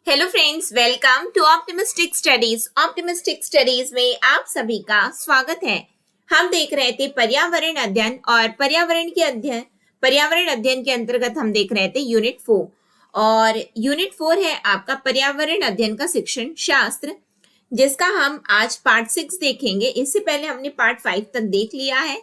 Hello friends, welcome to optimistic studies. Optimistic studies में आप सभी का स्वागत है। हम देख रहे थे पर्यावरण अध्ययन और पर्यावरण अध्ययन के अंतर्गत हम देख रहे थे यूनिट 4 और यूनिट 4 है आपका पर्यावरण अध्ययन का शिक्षण शास्त्र, जिसका हम आज पार्ट 6 देखेंगे। इससे पहले हमने पार्ट 5 तक देख लिया है।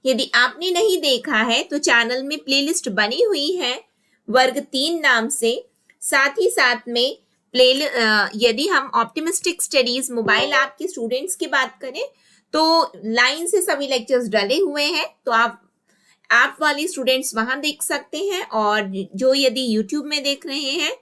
यदि आपने नहीं देखा है तो चैनल में प्लेलिस्ट बनी हुई है वर्ग 3 नाम से। साथ ही साथ में यदि हम ऑप्टिमिस्टिक स्टडीज मोबाइल ऐप के स्टूडेंट्स की बात करें तो लाइन से सभी लेक्चर्स डले हुए हैं, तो आप ऐप वाले स्टूडेंट्स वहां देख सकते हैं। और जो यदि यूट्यूब में देख रहे हैं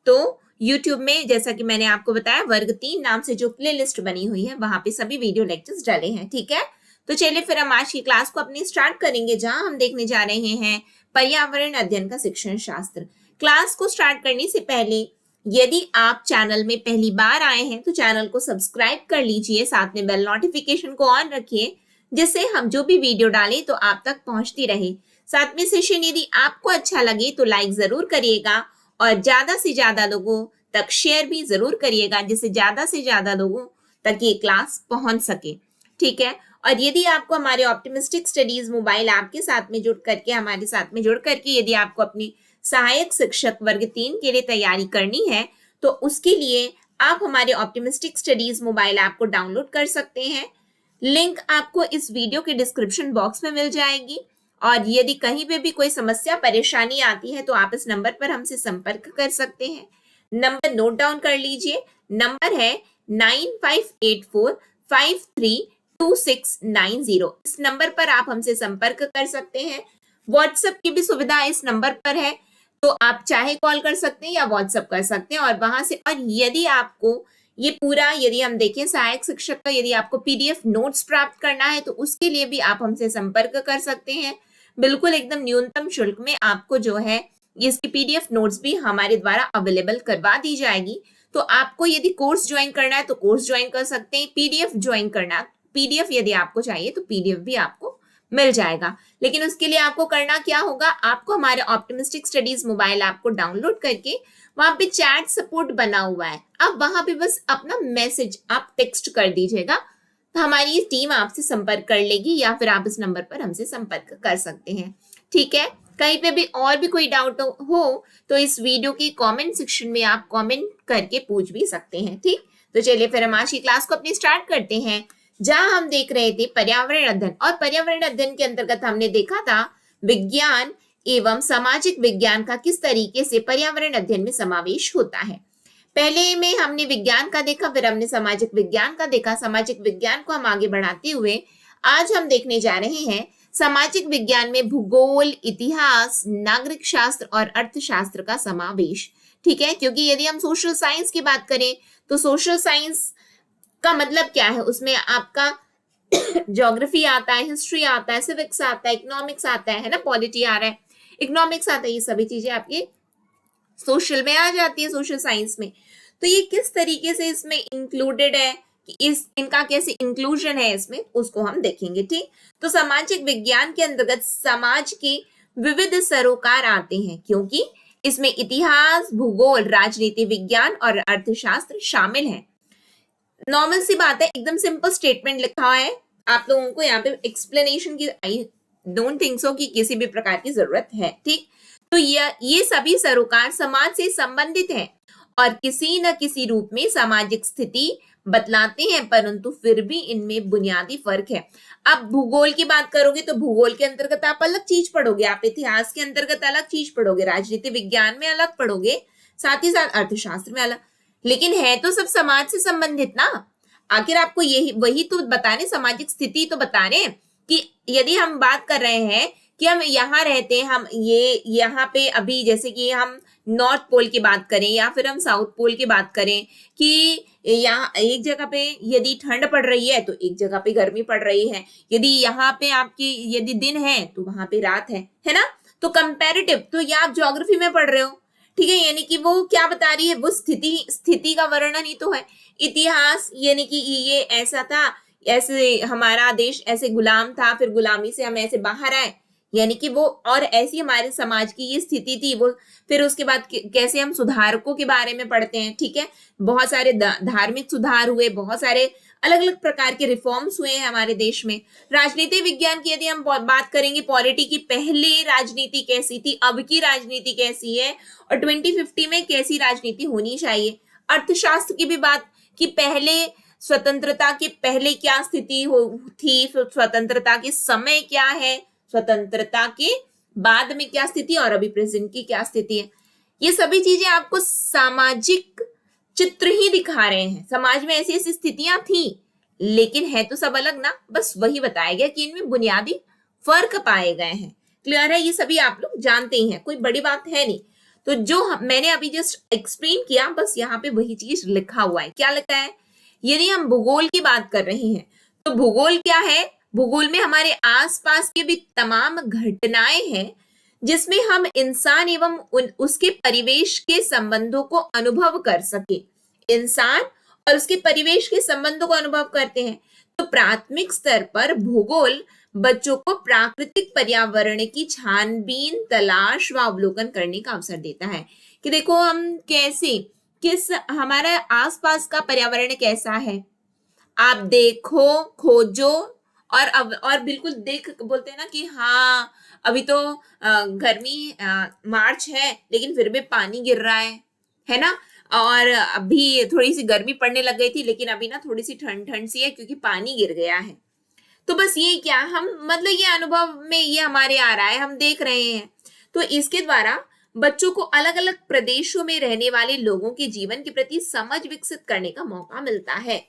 तो यूट्यूब में, जैसा कि मैंने आपको बताया, वर्ग 3 नाम से जो प्लेलिस्ट बनी हुई है वहां पे सभी वीडियो लेक्चर्स डले हैं। ठीक है, तो चलिए फिर हम आज की क्लास को अपनी स्टार्ट करेंगे, जहां हम देखने जा रहे हैं पर्यावरण अध्ययन का शिक्षण शास्त्र। क्लास को स्टार्ट करने से पहले यदि आप चैनल में पहली बार आए हैं तो चैनल को सब्सक्राइब कर लीजिए, साथ में बेल नोटिफिकेशन को ऑन रखिए, जिससे हम जो भी वीडियो डालें तो आप तक पहुंचती रहे। साथ में सेशन यदि आपको अच्छा लगे तो लाइक जरूर करिएगा और ज्यादा से ज्यादा लोगों तक शेयर भी जरूर करिएगा, जिससे ज्यादा से ज्यादा लोगों तक ये क्लास पहुंच सके। ठीक है, और यदि आपको हमारे ऑप्टिमिस्टिक स्टडीज मोबाइल ऐप के साथ में हमारे साथ में जुड़ करके यदि आपको अपनी सहायक शिक्षक वर्ग 3 के लिए तैयारी करनी है तो उसके लिए आप हमारे ऑप्टिमिस्टिक स्टडीज मोबाइल ऐप को डाउनलोड कर सकते हैं। लिंक आपको इस वीडियो के डिस्क्रिप्शन बॉक्स में मिल जाएगी। और यदि कहीं पे भी कोई समस्या परेशानी आती है तो आप इस नंबर पर हमसे संपर्क कर सकते हैं। नंबर नोट डाउन कर लीजिए, नंबर है 9584532690। इस नंबर पर आप हमसे संपर्क कर सकते हैं। व्हाट्सएप की भी सुविधा इस नंबर पर है, तो आप चाहे कॉल कर सकते हैं या व्हाट्सएप कर सकते हैं। और वहां से, और यदि आपको ये पूरा, यदि हम देखें सहायक शिक्षक का, यदि आपको पीडीएफ नोट्स प्राप्त करना है तो उसके लिए भी आप हमसे संपर्क कर सकते हैं। बिल्कुल एकदम न्यूनतम शुल्क में आपको जो है इसकी पीडीएफ नोट्स भी हमारे द्वारा अवेलेबल करवा दी जाएगी। तो आपको यदि कोर्स ज्वाइन करना है तो कोर्स ज्वाइन कर सकते हैं, पीडीएफ ज्वाइन करना, पीडीएफ यदि आपको चाहिए तो पीडीएफ भी आपको मिल जाएगा। लेकिन उसके लिए आपको करना क्या होगा, आपको हमारे ऑप्टिमिस्टिक स्टडीज मोबाइल ऐप को डाउनलोड करके वहां पे चैट सपोर्ट बना हुआ है, आप वहां पे बस अपना मैसेज आप टेक्स्ट कर दीजिएगा, तो हमारी टीम आपसे संपर्क कर लेगी, या फिर आप इस नंबर पर हमसे संपर्क कर सकते हैं। ठीक है, कहीं पे भी और भी कोई डाउट हो तो इस वीडियो के कमेंट सेक्शन में आप कमेंट करके पूछ भी सकते हैं। ठीक, तो चलिए फिर हम आज की क्लास को अपनी स्टार्ट करते हैं, जहां हम देख रहे थे पर्यावरण अध्ययन। और पर्यावरण अध्ययन के अंतर्गत हमने देखा था विज्ञान एवं सामाजिक विज्ञान का किस तरीके से पर्यावरण अध्ययन में समावेश होता है। पहले में हमने विज्ञान का देखा, फिर हमने सामाजिक विज्ञान का देखा। सामाजिक विज्ञान को हम आगे बढ़ाते हुए आज हम देखने जा रहे हैं सामाजिक विज्ञान में भूगोल, इतिहास, नागरिक शास्त्र और अर्थशास्त्र का समावेश। ठीक है, क्योंकि यदि हम सोशल साइंस की बात करें तो सोशल साइंस का मतलब क्या है, उसमें आपका ज्योग्राफी आता है, हिस्ट्री आता है, सिविक्स आता है, इकोनॉमिक्स आता है ना, पॉलिटी आ रहा है, इकोनॉमिक्स आता है, ये सभी चीजें आपके सोशल में आ जाती है, सोशल साइंस में। तो ये किस तरीके से इसमें इंक्लूडेड है, कि इनका कैसे इंक्लूजन है इसमें, उसको हम देखेंगे। ठीक, तो सामाजिक विज्ञान के अंतर्गत समाज के विविध सरोकार आते हैं, क्योंकि इसमें इतिहास, भूगोल, राजनीति विज्ञान और अर्थशास्त्र शामिल है। नॉर्मल सी बात है, एकदम सिंपल स्टेटमेंट लिखा है, आप लोगों को यहाँ पे एक्सप्लेनेशन की आई डोंट थिंक सो कि किसी भी प्रकार की जरूरत है। ठीक, तो ये सभी सरोकार समाज से संबंधित हैं और किसी न किसी रूप में सामाजिक स्थिति बतलाते हैं, परंतु फिर भी इनमें बुनियादी फर्क है। अब भूगोल की बात करोगे तो भूगोल के अंतर्गत आप अलग चीज पढ़ोगे, आप इतिहास के अंतर्गत अलग चीज पढ़ोगे, राजनीति विज्ञान में अलग पढ़ोगे, साथ ही साथ अर्थशास्त्र में अलग, लेकिन है तो सब समाज से संबंधित ना। आखिर आपको यही वही तो बता रहे, सामाजिक स्थिति तो बता रहे कि यदि हम बात कर रहे हैं कि हम यहाँ रहते हैं, हम ये यहाँ पे अभी जैसे कि हम नॉर्थ पोल की बात करें या फिर हम साउथ पोल की बात करें कि यहाँ एक जगह पे यदि ठंड पड़ रही है तो एक जगह पे गर्मी पड़ रही है, यदि यहाँ पे आपकी यदि दिन है तो वहां पे रात है ना। तो कंपैरेटिव, तो ये आप ज्योग्राफी में पढ़ रहे हो, ठीक है, यानी कि वो क्या बता रही है, वो स्थिति का वर्णन ही तो है। इतिहास यानी कि ये ऐसा था, ऐसे हमारा देश ऐसे गुलाम था, फिर गुलामी से हम ऐसे बाहर आए, यानी कि वो, और ऐसी हमारे समाज की ये स्थिति थी वो। फिर उसके बाद कैसे हम सुधारकों के बारे में पढ़ते हैं, ठीक है। बहुत सारे धार्मिक सुधार हुए, बहुत सारे अलग अलग प्रकार के रिफॉर्म्स हुए हैं हमारे देश में। राजनीति विज्ञान की यदि हम बात करेंगे, पॉलिटी की, पहले राजनीति कैसी थी, अब की राजनीति कैसी है, और 2050 में कैसी राजनीति होनी चाहिए। अर्थशास्त्र की भी बात कि पहले स्वतंत्रता के पहले क्या स्थिति थी, स्वतंत्रता के समय क्या है, स्वतंत्रता के बाद में क्या स्थिति, और अभी प्रेजेंट की क्या स्थिति है। ये सभी चीजें आपको सामाजिक चित्र ही दिखा रहे हैं। समाज में ऐसी ऐसी स्थितियां थी, लेकिन है तो सब अलग ना, बस वही बताया गया कि इनमें बुनियादी फर्क पाए गए हैं। क्लियर है, ये सभी आप लोग जानते ही हैं, कोई बड़ी बात है नहीं। तो जो मैंने अभी जस्ट एक्सप्लेन किया, बस यहाँ पे वही चीज लिखा हुआ है। क्या लिखा है? यदि हम भूगोल की बात कर रहे हैं तो भूगोल क्या है? भूगोल में हमारे आसपास के भी तमाम घटनाएं हैं जिसमें हम इंसान एवं उसके परिवेश के संबंधों को अनुभव कर सके। इंसान और उसके परिवेश के संबंधों को अनुभव करते हैं। तो प्राथमिक स्तर पर भूगोल बच्चों को प्राकृतिक पर्यावरण की छानबीन, तलाश व अवलोकन करने का अवसर देता है कि देखो हम कैसे, किस हमारा आसपास का पर्यावरण कैसा है, आप देखो, खोजो, और बिल्कुल देख, बोलते हैं ना कि हाँ अभी तो गर्मी, मार्च है लेकिन फिर भी पानी गिर रहा है ना, और अभी थोड़ी सी गर्मी पड़ने लग गई थी लेकिन अभी ना थोड़ी सी ठंड ठंड सी है क्योंकि पानी गिर गया है। तो बस ये क्या हम, मतलब ये अनुभव में ये हमारे आ रहा है, हम देख रहे हैं। तो इसके द्वारा बच्चों को अलग अलग प्रदेशों में रहने वाले लोगों के जीवन के प्रति समझ विकसित करने का मौका मिलता है।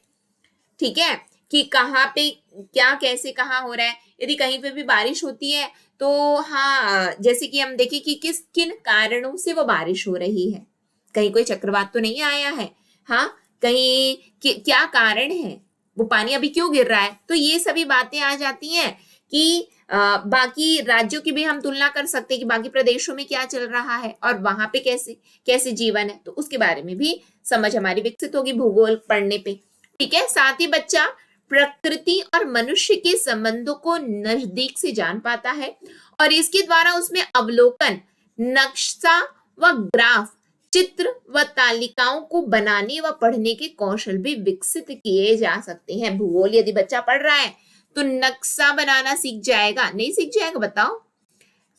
ठीक है, कि कहाँ पे क्या कैसे कहाँ हो रहा है। यदि कहीं पे भी बारिश होती है तो हाँ, जैसे कि हम देखें कि किस किन कारणों से वो बारिश हो रही है, कहीं कोई चक्रवात तो नहीं आया है, हाँ, कहीं क्या कारण है, वो पानी अभी क्यों गिर रहा है। तो ये सभी बातें आ जाती हैं कि बाकी राज्यों की भी हम तुलना कर सकते हैं कि बाकी प्रदेशों में क्या चल रहा है और वहां पे कैसे कैसे जीवन है, तो उसके बारे में भी समझ हमारी विकसित होगी भूगोल पढ़ने पे। ठीक है, साथ ही बच्चा प्रकृति और मनुष्य के संबंधों को नजदीक से जान पाता है और इसके द्वारा उसमें अवलोकन, नक्शा व ग्राफ, चित्र व तालिकाओं को बनाने व पढ़ने के कौशल भी विकसित किए जा सकते हैं। भूगोल यदि बच्चा पढ़ रहा है तो नक्शा बनाना सीख जाएगा, नहीं सीख जाएगा बताओ?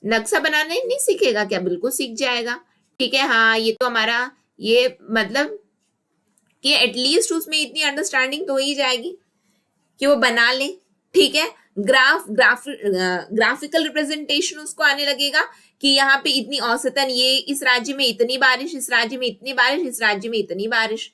नक्शा बनाना नहीं सीखेगा क्या? बिल्कुल सीख जाएगा। ठीक है, हाँ, ये तो हमारा ये मतलब कि एटलीस्ट उसमें इतनी अंडरस्टैंडिंग तो हो ही जाएगी कि वो बना ले। ठीक है, ग्राफिकल रिप्रेजेंटेशन उसको आने लगेगा कि यहाँ पे इतनी औसतन, ये इस राज्य में इतनी बारिश, इस राज्य में इतनी बारिश, इस राज्य में इतनी बारिश।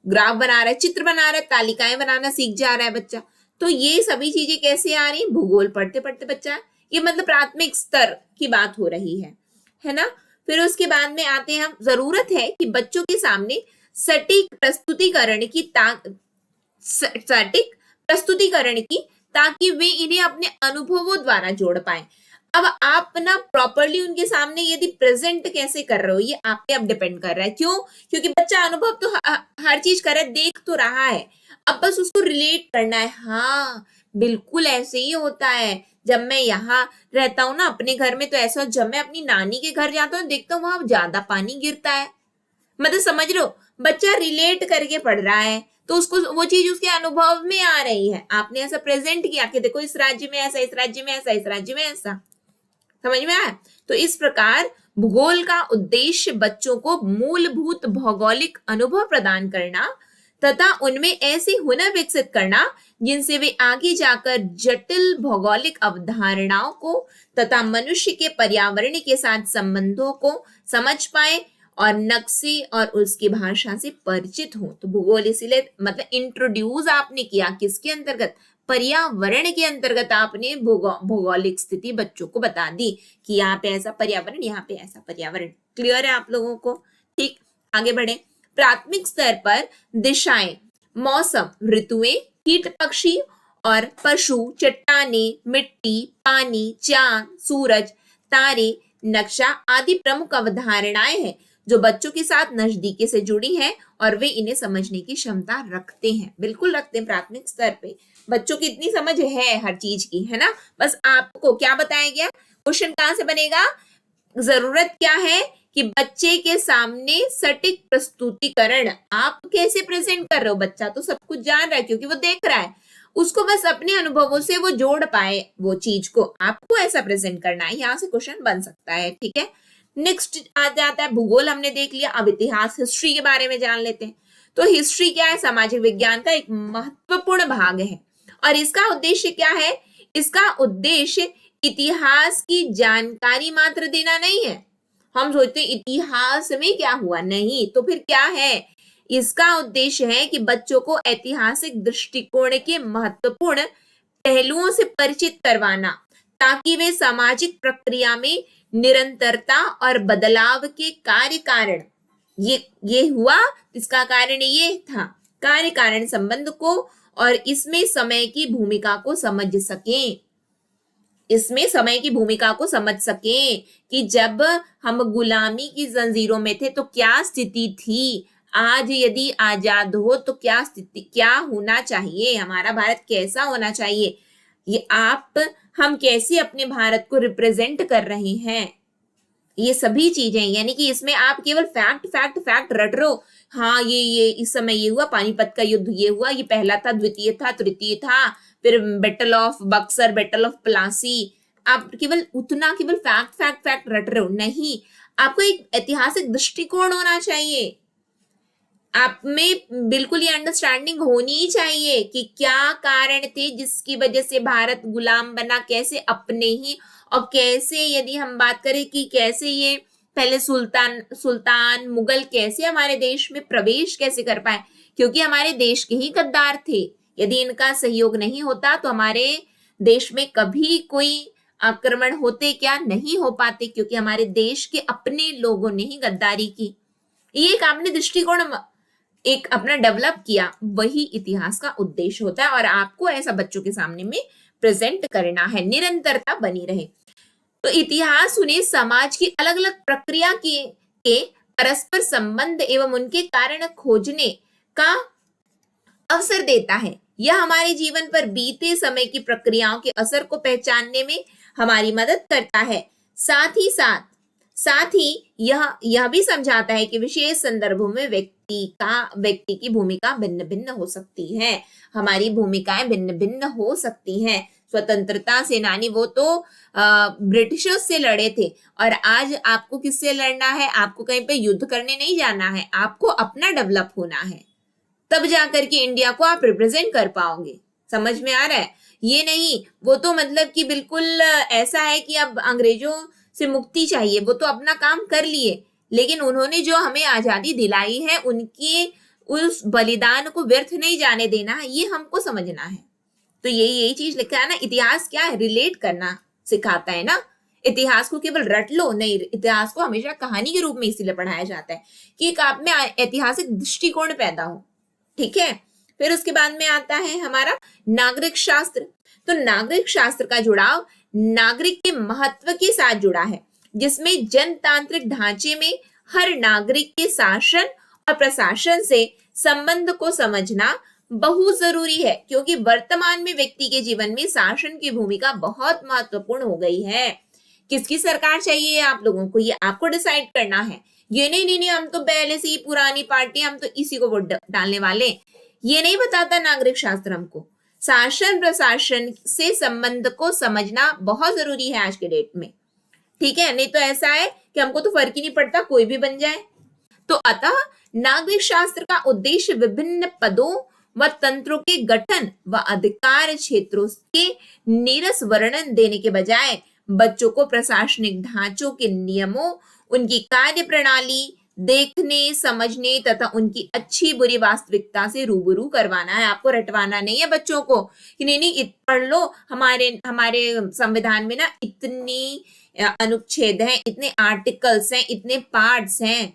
ग्राफ बना रहा है, चित्र बना रहा है, तालिकाएं बनाना सीख जा रहा है बच्चा। तो ये सभी चीजें कैसे आ रही? भूगोल पढ़ते पढ़ते बच्चा, ये मतलब प्राथमिक स्तर की बात हो रही है ना। फिर उसके बाद में आते हैं हम, जरूरत है कि बच्चों के सामने सटीक प्रस्तुतिकरण की ताकि वे इन्हें अपने अनुभवों द्वारा जोड़ पाए। अब आप ना प्रॉपरली उनके सामने यदि प्रेजेंट कैसे कर रहे हो, ये आप पे अब डिपेंड कर रहा है। क्यों? क्योंकि बच्चा अनुभव तो हर चीज कर रहा है, देख तो रहा है, अब बस उसको रिलेट करना है। हाँ, बिल्कुल ऐसे ही होता है। जब मैं यहाँ रहता हूँ ना अपने घर में, तो ऐसा, जब मैं अपनी नानी के घर जाता हूँ देखता हूँ वहां ज्यादा पानी गिरता है, मतलब समझ लो, बच्चा रिलेट करके पढ़ रहा है तो उसको वो चीज उसके अनुभव में आ रही है। आपने ऐसा प्रेजेंट किया कि देखो इस राज्य में ऐसा, इस राज्य में ऐसा, इस राज्य में ऐसा, समझ में आया? तो इस प्रकार भूगोल का उद्देश्य बच्चों को मूलभूत भौगोलिक अनुभव प्रदान करना तथा उनमें ऐसे हुनर विकसित करना जिनसे वे आगे जाकर जटिल भौगोलिक अवधारणाओं को तथा मनुष्य के पर्यावरण के साथ संबंधों को समझ पाए और नक्शे और उसकी भाषा से परिचित हो। तो भूगोल इसीलिए मतलब इंट्रोड्यूस आपने किया किसके अंतर्गत? पर्यावरण के अंतर्गत आपने भौगोलिक स्थिति बच्चों को बता दी कि यहाँ पे ऐसा पर्यावरण, यहाँ पे ऐसा पर्यावरण। क्लियर है आप लोगों को? ठीक, आगे बढ़े। प्राथमिक स्तर पर दिशाएं, मौसम, ऋतुएं, कीट पक्षी और पशु, चट्टाने, मिट्टी, पानी, चांद, सूरज, तारे, नक्शा आदि प्रमुख अवधारणाएं हैं जो बच्चों के साथ नजदीकी से जुड़ी हैं और वे इन्हें समझने की क्षमता रखते हैं। बिल्कुल रखते हैं, प्राथमिक स्तर पे बच्चों की इतनी समझ है हर चीज की, है ना। बस आपको क्या बताया गया? क्वेश्चन कहां से बनेगा? जरूरत क्या है कि बच्चे के सामने सटीक प्रस्तुतिकरण, आप कैसे प्रेजेंट कर रहे हो, बच्चा तो सब कुछ जान रहा है क्योंकि वो देख रहा है, उसको बस अपने अनुभवों से वो जोड़ पाए वो चीज को, आपको ऐसा प्रेजेंट करना है, यहाँ से क्वेश्चन बन सकता है। ठीक है, नेक्स्ट आ जाता है भूगोल, हमने देख लिया। अब इतिहास, हिस्ट्री के बारे में जान लेते हैं। तो हिस्ट्री क्या है? सामाजिक विज्ञान का एक महत्वपूर्ण भाग है और इसका उद्देश्य क्या है? इसका उद्देश्य इतिहास की जानकारी मात्र देना नहीं है। हम सोचते हैं इतिहास में क्या हुआ, नहीं तो फिर क्या है? इसका उद्देश्य है कि बच्चों को ऐतिहासिक दृष्टिकोण के महत्वपूर्ण पहलुओं से परिचित करवाना, ताकि वे सामाजिक प्रक्रिया में निरंतरता और बदलाव के कार्य कारण, ये हुआ, इसका कारण ये था, कार्य कारण संबंध को और इसमें समय की भूमिका को समझ सकें, इसमें समय की भूमिका को समझ सकें कि जब हम गुलामी की जंजीरों में थे तो क्या स्थिति थी, आज यदि आजाद हो तो क्या स्थिति, क्या होना चाहिए, हमारा भारत कैसा होना चाहिए, ये हम कैसे अपने भारत को रिप्रेजेंट कर रहे हैं, ये सभी चीजें। यानी कि इसमें आप केवल फैक्ट फैक्ट फैक्ट रट रहे हो, हाँ ये इस समय ये हुआ, पानीपत का युद्ध ये हुआ, ये पहला था, द्वितीय था, तृतीय था, फिर battle of Buxar, battle of Plassey, आप केवल उतना केवल फैक्ट फैक्ट फैक्ट रट रहे हो, नहीं, आपको एक ऐतिहासिक दृष्टिकोण होना चाहिए, आप में बिल्कुल ये अंडरस्टैंडिंग होनी चाहिए कि क्या कारण थे जिसकी वजह से भारत गुलाम बना, कैसे अपने ही, और कैसे यदि हम बात करें कि कैसे ये पहले सुल्तान मुगल कैसे हमारे देश में प्रवेश कैसे कर पाए, क्योंकि हमारे देश के ही गद्दार थे, यदि इनका सहयोग नहीं होता तो हमारे देश में कभी कोई आक्रमण होते क्या, नहीं हो पाते, क्योंकि हमारे देश के अपने लोगों ने ही गद्दारी की। ये एक आपने दृष्टिकोण एक अपना डेवलप किया, वही इतिहास का उद्देश्य होता है और आपको ऐसा बच्चों के सामने में प्रेजेंट करना है, निरंतरता बनी रहे। तो इतिहास उन्हें समाज की अलग अलग प्रक्रिया के परस्पर संबंध एवं उनके कारण खोजने का अवसर देता है। यह हमारे जीवन पर बीते समय की प्रक्रियाओं के असर को पहचानने में हमारी मदद करता है। साथ ही यह भी समझाता है कि विशेष संदर्भों में व्यक्ति की भूमिका भिन्न भिन्न हो सकती है, हमारी भूमिकाएं भिन्न भिन्न हो सकती हैं। स्वतंत्रता सेनानी वो तो ब्रिटिशर्स से लड़े थे और आज आपको किससे लड़ना है? आपको कहीं पे युद्ध करने नहीं जाना है, आपको अपना डेवलप होना है, तब जाकर के इंडिया को आप रिप्रेजेंट कर पाओगे। समझ में आ रहा है? ये नहीं वो तो मतलब कि बिल्कुल ऐसा है कि अब अंग्रेजों से मुक्ति चाहिए, वो तो अपना काम कर लिए, लेकिन उन्होंने जो हमें आजादी दिलाई है उनके उस बलिदान को व्यर्थ नहीं जाने देना, ये हमको समझना है। तो यही चीज लिखा है ना, इतिहास क्या है? रिलेट करना सिखाता है ना। इतिहास को केवल रट लो नहीं, इतिहास को हमेशा कहानी के रूप में इसीलिए पढ़ाया जाता है कि एक आप में ऐतिहासिक दृष्टिकोण पैदा हो। ठीक है, फिर उसके बाद में आता है हमारा नागरिक शास्त्र। तो नागरिक शास्त्र का जुड़ाव नागरिक के महत्व के साथ जुड़ा है, जिसमें जनतांत्रिक ढांचे में हर नागरिक के शासन और प्रशासन से संबंध को समझना बहुत जरूरी है, क्योंकि वर्तमान में व्यक्ति के जीवन में शासन की भूमिका बहुत महत्वपूर्ण हो गई है। किसकी सरकार चाहिए आप लोगों को, ये आपको डिसाइड करना है। ये नहीं हम तो पहले से ही पुरानी पार्टी, हम तो इसी को वोट डालने वाले, ये नहीं बताता नागरिक शास्त्र। हमको शासन प्रशासन से संबंध को समझना बहुत जरूरी है आज के डेट में। ठीक है, नहीं तो ऐसा है कि हमको तो फर्क ही नहीं पड़ता, कोई भी बन जाए। तो अतः नागरिक शास्त्र का उद्देश्य विभिन्न पदों व तंत्रों के गठन व अधिकार क्षेत्रों के नीरस वर्णन देने के बजाय बच्चों को प्रशासनिक ढांचों के नियमों, उनकी कार्य प्रणाली देखने समझने तथा उनकी अच्छी बुरी वास्तविकता से रूबरू करवाना है। आपको रटवाना नहीं है बच्चों को कि नहीं पढ़ लो, हमारे संविधान में ना इतनी अनुच्छेद हैं, इतने आर्टिकल्स हैं, इतने पार्ट्स हैं,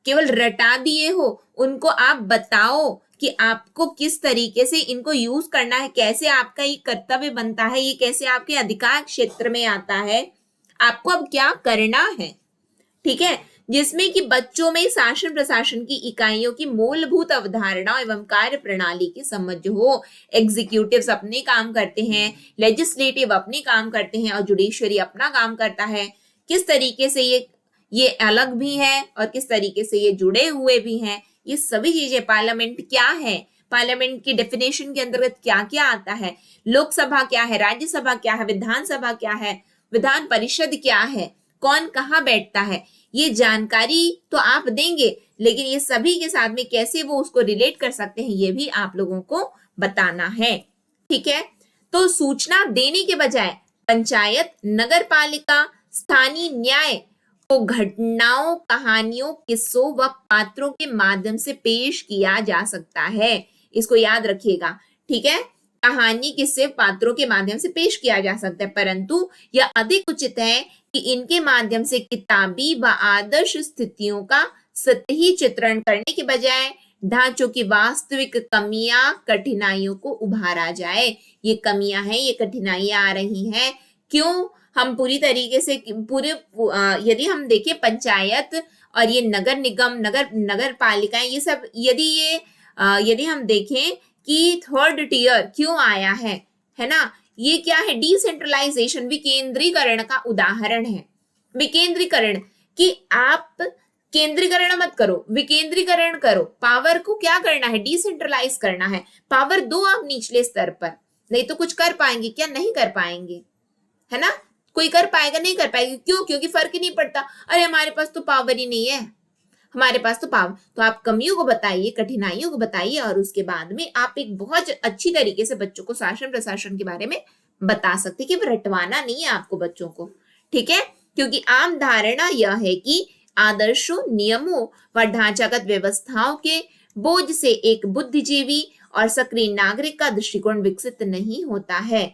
केवल रटा दिए हो। उनको आप बताओ कि आपको किस तरीके से इनको यूज करना है, कैसे आपका ये कर्तव्य बनता है, ये कैसे आपके अधिकार क्षेत्र में आता है, आपको अब क्या करना है। ठीक है, जिसमें कि बच्चों में शासन प्रशासन की इकाइयों की मूलभूत अवधारणा एवं कार्य प्रणाली की समझ हो। एग्जीक्यूटिव्स अपने काम करते हैं, लेजिस्लेटिव अपने काम करते हैं और जुडिशरी अपना काम करता है। किस तरीके से ये अलग भी है और किस तरीके से ये जुड़े हुए भी हैं, ये सभी चीजें, पार्लियामेंट क्या है, पार्लियामेंट की डेफिनेशन के अंतर्गत क्या क्या आता है, लोकसभा क्या है, राज्यसभा क्या है, विधानसभा क्या है, विधान परिषद क्या है, कौन कहाँ बैठता है, ये जानकारी तो आप देंगे, लेकिन ये सभी के साथ में कैसे वो उसको रिलेट कर सकते हैं ये भी आप लोगों को बताना है। ठीक है, तो सूचना देने के बजाय पंचायत, नगर पालिका, स्थानीय न्याय को घटनाओं, कहानियों, किस्सों व पात्रों के माध्यम से पेश किया जा सकता है। इसको याद रखिएगा। ठीक है, कहानी, किस्से, पात्रों के माध्यम से पेश किया जा सकता है, परंतु यह अधिक उचित है कि इनके माध्यम से किताबी व आदर्श स्थितियों का सतही चित्रण करने के बजाय ढांचों की वास्तविक कमियां, कठिनाइयों को उभारा जाए। ये कमियां हैं, ये कठिनाइयां आ रही हैं, क्यों? हम पूरी तरीके से यदि हम देखें पंचायत और ये नगर निगम, नगर पालिकाएं, ये सब यदि हम देखें कि थर्ड टियर क्यों आया है ना, ये क्या है? डिसेंट्रलाइजेशन, विकेंद्रीकरण का उदाहरण है। विकेंद्रीकरण कि आप केंद्रीकरण मत करो, विकेंद्रीकरण करो। पावर को क्या करना है? डिसेंट्रलाइज करना है। पावर दो आप निचले स्तर पर, नहीं तो कुछ कर पाएंगे क्या? नहीं कर पाएंगे, है ना। कोई कर पाएगा? नहीं कर पाएगा। क्यों? क्योंकि फर्क ही नहीं पड़ता। अरे हमारे पास तो पावर ही नहीं है, हमारे पास तो पावर। तो आप कमियों को बताइए, कठिनाइयों को बताइए और उसके बाद में आप एक बहुत अच्छी तरीके से बच्चों को शासन प्रशासन के बारे में बता सकते कि रटवाना नहीं है आपको बच्चों को। ठीक है, क्योंकि आम धारणा यह है कि आदर्शों, नियमों व ढांचागत व्यवस्थाओं के बोझ से एक बुद्धिजीवी और सक्रिय नागरिक का दृष्टिकोण विकसित नहीं होता है।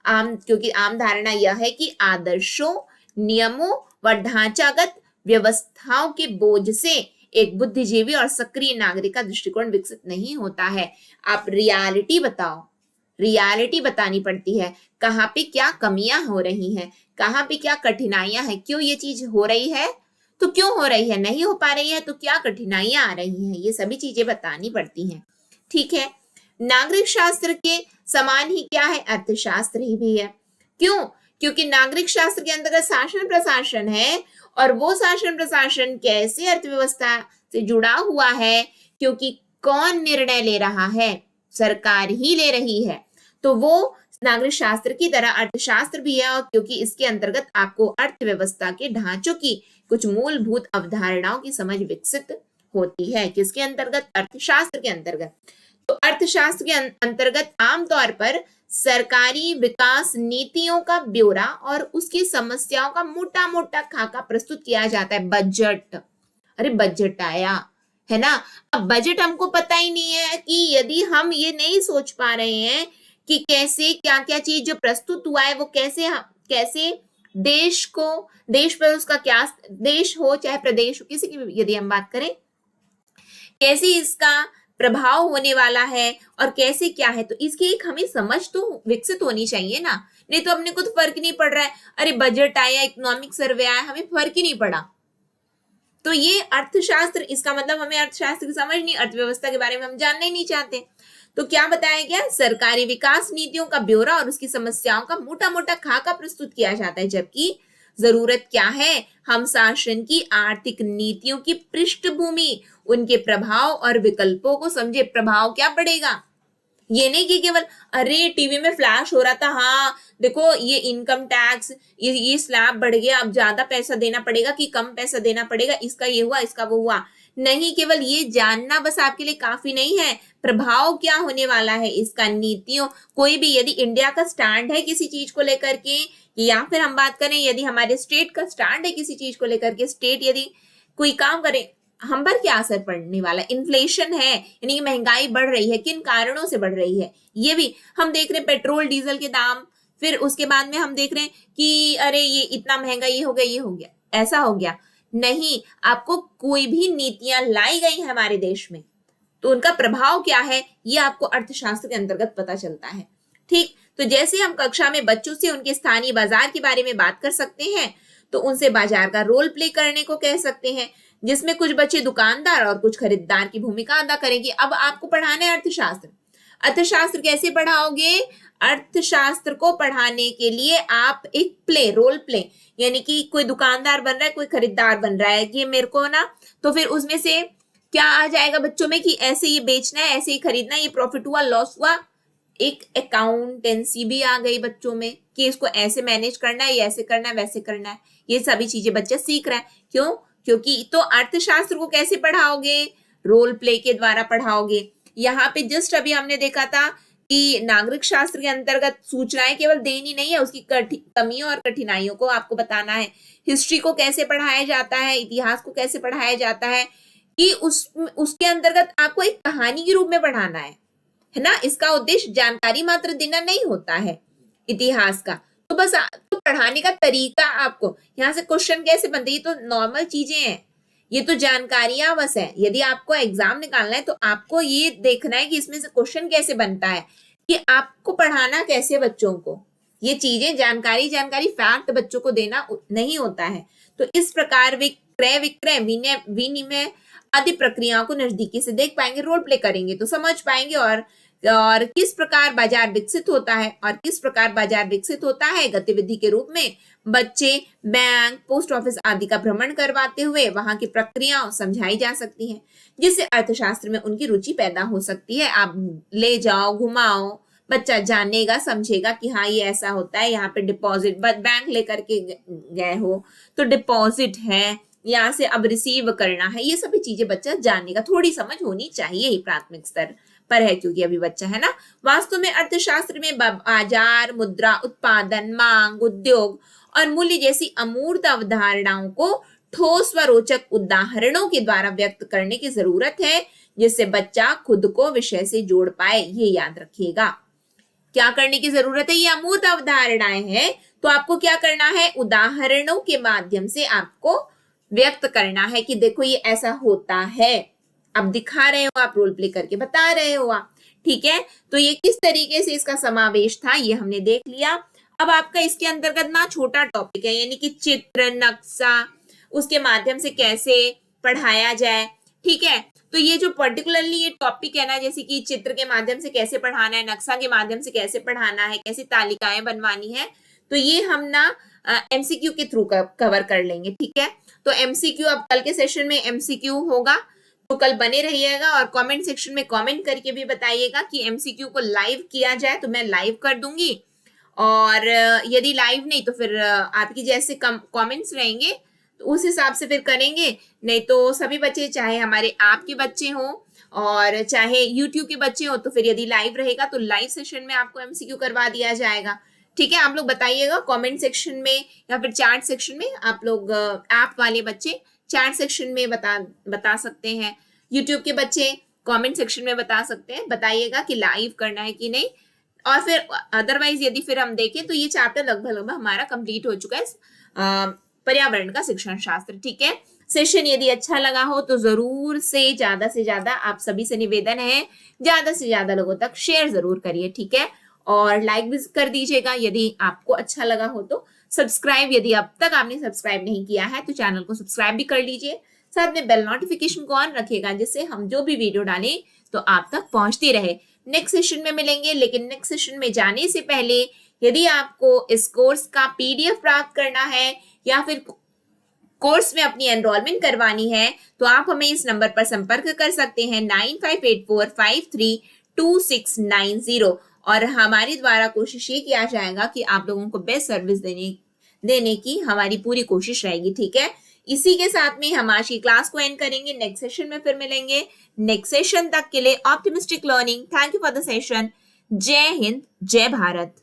क्योंकि आम धारणा यह है कि आदर्शों, नियमों व ढांचागत व्यवस्थाओं के बोझ से एक बुद्धिजीवी और सक्रिय नागरिक का दृष्टिकोण विकसित नहीं होता है। आप रियलिटी बताओ, रियलिटी बतानी पड़ती है, कहाँ पे क्या कमियां हो रही हैं, कहाँ पे क्या कठिनाइयां हैं, क्यों ये चीज हो रही है तो क्यों हो रही है, नहीं हो पा रही है तो क्या कठिनाइयां आ रही हैं, ये सभी चीजें बतानी पड़ती हैं। ठीक है, नागरिक शास्त्र के समान ही क्या है? अर्थशास्त्र ही भी है। क्यों? क्योंकि नागरिक शास्त्र के अंतर्गत शासन प्रशासन है और वो शासन प्रशासन कैसे अर्थव्यवस्था से जुड़ा हुआ है, क्योंकि कौन निर्णय ले रहा है? सरकार ही ले रही है। तो वो नागरिक शास्त्र की तरह अर्थशास्त्र भी है, और क्योंकि इसके अंतर्गत आपको अर्थव्यवस्था के ढांचों की कुछ मूलभूत अवधारणाओं की समझ विकसित होती है। किसके अंतर्गत? अर्थशास्त्र के अंतर्गत। तो अर्थशास्त्र के अंतर्गत आमतौर पर सरकारी विकास नीतियों का ब्यौरा और उसकी समस्याओं का मोटा मोटा खाका प्रस्तुत किया जाता है। बजट, अरे बजट आया है ना। अब बजट हमको पता ही नहीं है कि यदि हम ये नहीं सोच पा रहे हैं कि कैसे क्या क्या चीज जो प्रस्तुत हुआ है वो कैसे देश पर उसका क्या, देश हो चाहे प्रदेश हो, किसी की भी यदि हम बात करें, कैसे इसका प्रभाव होने वाला है और कैसे क्या है, तो इसकी एक हमें समझ तो विकसित होनी चाहिए ना। नहीं तो अपने को तो फर्क नहीं पड़ रहा है। अरे बजट आया, इकोनॉमिक सर्वे आया, हमें फर्क ही नहीं पड़ा। तो ये अर्थशास्त्र, इसका मतलब हमें अर्थशास्त्र की समझ नहीं, अर्थव्यवस्था के बारे में हम जानना ही नहीं चाहते। तो क्या बताया गया? सरकारी विकास नीतियों का ब्यौरा और उसकी समस्याओं का मोटा मोटा खाका प्रस्तुत किया जाता है, जबकि जरूरत क्या है? हम शासन की आर्थिक नीतियों की पृष्ठभूमि, उनके प्रभाव और विकल्पों को समझे। प्रभाव क्या पड़ेगा? ये नहीं कि केवल अरे टीवी में फ्लैश हो रहा था, हाँ देखो ये इनकम टैक्स, ये स्लैब बढ़ गया, अब ज्यादा पैसा देना पड़ेगा कि कम पैसा देना पड़ेगा, इसका ये हुआ, इसका वो हुआ। नहीं, केवल ये जानना बस आपके लिए काफी नहीं है। प्रभाव क्या होने वाला है इसका, नीतियों, कोई भी यदि इंडिया का स्टैंड है किसी चीज को लेकर के, या फिर हम बात करें यदि हमारे स्टेट का स्टैंड है किसी चीज को लेकर के, स्टेट यदि कोई काम करे, हम पर क्या असर पड़ने वाला? इन्फ्लेशन है, यानी कि महंगाई बढ़ रही है, किन कारणों से बढ़ रही है ये भी हम देख रहे हैं। पेट्रोल डीजल के दाम, फिर उसके बाद में हम देख रहे हैं कि अरे ये इतना महंगा, ये हो गया, ये हो गया, ऐसा हो गया। नहीं, आपको कोई भी नीतियां लाई गई है हमारे देश में तो उनका प्रभाव क्या है ये आपको अर्थशास्त्र के अंतर्गत पता चलता है। ठीक, तो जैसे हम कक्षा में बच्चों से उनके स्थानीय बाजार के बारे में बात कर सकते हैं, तो उनसे बाजार का रोल प्ले करने को कह सकते हैं, जिसमें कुछ बच्चे दुकानदार और कुछ खरीदार की भूमिका अदा करेंगे। अब आपको पढ़ाना है अर्थशास्त्र। अर्थशास्त्र कैसे पढ़ाओगे? अर्थशास्त्र को पढ़ाने के लिए आप एक प्ले, रोल प्ले, यानी कि कोई दुकानदार बन रहा है, कोई खरीदार बन रहा है कि मेरे को ना, तो फिर उसमें से क्या आ जाएगा बच्चों में कि ऐसे ये बेचना है, ऐसे ही खरीदना है, ये प्रॉफिट हुआ, लॉस हुआ। एक अकाउंटेंसी भी आ गई बच्चों में कि इसको ऐसे मैनेज करना है, ये ऐसे करना है, वैसे करना है। ये सभी चीजें बच्चा सीख रहा है। क्यों? क्योंकि तो अर्थशास्त्र को कैसे पढ़ाओगे? रोल प्ले के द्वारा पढ़ाओगे। यहाँ पे जस्ट अभी हमने देखा था कि नागरिक शास्त्र के अंतर्गत सूचनाएं केवल देनी नहीं है, उसकी कमियों और कठिनाइयों को आपको बताना है। हिस्ट्री को कैसे पढ़ाया जाता है, इतिहास को कैसे पढ़ाया जाता है, कि उसके अंतर्गत आपको एक कहानी के रूप में पढ़ाना है ना। इसका उद्देश्य जानकारी मात्र देना नहीं होता है इतिहास का। तो बस तो पढ़ाने का तरीका, आपको यहाँ से क्वेश्चन कैसे बनते हैं, ये तो नॉर्मल चीजें हैं, ये तो जानकारियां बस है। यदि आपको एग्जाम निकालना है तो आपको ये देखना है कि इसमें से क्वेश्चन कैसे बनता है, कि आपको पढ़ाना कैसे बच्चों को। ये चीजें जानकारी फैक्ट बच्चों को देना नहीं होता है। तो इस प्रकार वे क्रय विक्रय विनिमय आदि प्रक्रियाओं को नजदीकी से देख पाएंगे, रोल प्ले करेंगे तो समझ पाएंगे। और किस प्रकार बाजार विकसित होता है, और किस प्रकार बाजार विकसित होता है गतिविधि के रूप में बच्चे बैंक, पोस्ट ऑफिस आदि का भ्रमण करवाते हुए वहां की प्रक्रियाओं समझाई जा सकती हैं, जिससे अर्थशास्त्र में उनकी रुचि पैदा हो सकती है। आप ले जाओ, घुमाओ, बच्चा जानेगा, समझेगा कि हाँ ये ऐसा होता है। यहाँ पे डिपॉजिट, बैंक लेकर के गए हो तो डिपॉजिट है, यहाँ से अब रिसीव करना है, ये सभी चीजें बच्चा जानेगा। थोड़ी समझ होनी चाहिए ही, प्राथमिक स्तर पर है क्योंकि अभी बच्चा है ना। वास्तव में अर्थशास्त्र में बाजार, मुद्रा, उत्पादन, मांग, उद्योग और मूल्य जैसी अमूर्त अवधारणाओं को ठोस व रोचक उदाहरणों के द्वारा व्यक्त करने की जरूरत है, जिससे बच्चा खुद को विषय से जोड़ पाए। ये याद रखिएगा, क्या करने की जरूरत है? ये अमूर्त अवधारणाएं हैं तो आपको क्या करना है? उदाहरणों के माध्यम से आपको व्यक्त करना है कि देखो ये ऐसा होता है। अब दिखा रहे हो आप, रोल प्ले करके बता रहे हो आप, ठीक है। तो ये किस तरीके से इसका समावेश था ये हमने देख लिया। अब आपका इसके अंतर्गत ना छोटा टॉपिक है, यानी कि चित्र, नक्शा, उसके माध्यम से कैसे पढ़ाया जाए, ठीक है। तो ये जो पर्टिकुलरली ये टॉपिक है ना, जैसे कि चित्र के माध्यम से कैसे पढ़ाना है, नक्शा के माध्यम से कैसे पढ़ाना है, कैसी तालिकाएं बनवानी है, तो ये हम ना एमसीक्यू के थ्रू कवर कर लेंगे, ठीक है। तो एमसीक्यू अब कल के सेशन में एमसीक्यू होगा, तो कल बने रहिएगा। और कमेंट सेक्शन में कमेंट करके भी बताइएगा कि एमसीक्यू को लाइव किया जाए तो मैं लाइव कर दूंगी, और यदि लाइव नहीं तो फिर आपकी जैसे कमेंट्स रहेंगे तो उस हिसाब से फिर करेंगे। नहीं तो सभी बच्चे, चाहे हमारे आपके बच्चे हों और चाहे यूट्यूब के बच्चे हो, तो फिर यदि लाइव रहेगा तो लाइव सेशन में आपको एमसीक्यू करवा दिया जाएगा, ठीक है। आप लोग बताइएगा कमेंट सेक्शन में या फिर चैट सेक्शन में। आप लोग ऐप वाले बच्चे चैट सेक्शन में बता सकते हैं, यूट्यूब के बच्चे कमेंट सेक्शन में बता सकते हैं। बताइएगा कि लाइव करना है कि नहीं। और फिर अदरवाइज यदि फिर हम देखें तो ये चैप्टर लगभग हमारा कंप्लीट हो चुका है, पर्यावरण का शिक्षण शास्त्र, ठीक है। सेशन यदि अच्छा लगा हो तो जरूर से ज्यादा आप सभी से निवेदन है, ज्यादा से ज्यादा लोगों तक शेयर जरूर करिए, ठीक है। और लाइक भी कर दीजिएगा यदि आपको अच्छा लगा हो तो। सब्सक्राइब, यदि अब तक आपने सब्सक्राइब नहीं किया है तो चैनल को सब्सक्राइब भी कर लीजिए। साथ में बेल नोटिफिकेशन को ऑन रखिएगा, जिससे हम जो भी वीडियो डालें तो आप तक पहुंचती रहे। नेक्स्ट सेशन में मिलेंगे, लेकिन नेक्स्ट सेशन में जाने से पहले यदि आपको इस कोर्स का पीडीएफ प्राप्त करना है या फिर कोर्स में अपनी एनरोलमेंट करवानी है तो आप हमें इस नंबर पर संपर्क कर सकते हैं 9584532690। और हमारे द्वारा कोशिश ये किया जाएगा कि आप लोगों को बेस्ट सर्विस देने की हमारी पूरी कोशिश रहेगी, ठीक है। इसी के साथ में हम आज की क्लास को एंड करेंगे। नेक्स्ट सेशन में फिर मिलेंगे। नेक्स्ट सेशन तक के लिए optimistic learning. Thank you for the session. जय हिंद, जय भारत।